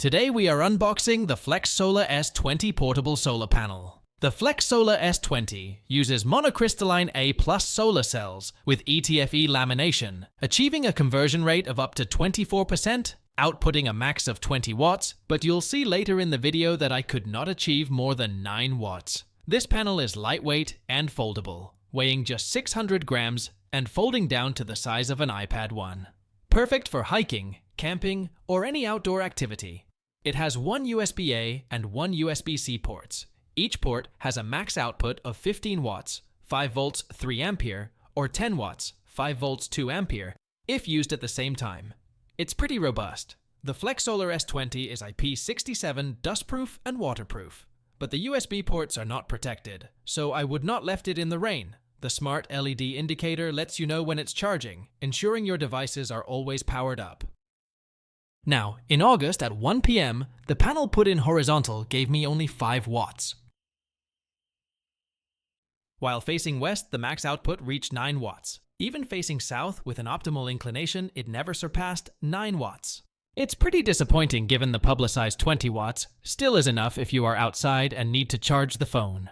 Today we are unboxing the Flex Solar S20 portable solar panel. The Flex Solar S20 uses monocrystalline A+ solar cells with ETFE lamination, achieving a conversion rate of up to 24%, outputting a max of 20 watts, but you'll see later in the video that I could not achieve more than 9 watts. This panel is lightweight and foldable, weighing just 600 grams and folding down to the size of an iPad 1. Perfect for hiking, camping, or any outdoor activity. It has one USB-A and one USB-C ports. Each port has a max output of 15 watts, 5 volts 3 ampere, or 10 watts, 5 volts 2 ampere, if used at the same time. It's pretty robust. The Flex Solar S20 is IP67 dustproof and waterproof, but the USB ports are not protected, so I would not left it in the rain. The smart LED indicator lets you know when it's charging, ensuring your devices are always powered up. Now, in August at 1 p.m., the panel put in horizontal gave me only 5 watts. While facing west, the max output reached 9 watts. Even facing south with an optimal inclination, it never surpassed 9 watts. It's pretty disappointing given the publicized 20 watts, still is enough if you are outside and need to charge the phone.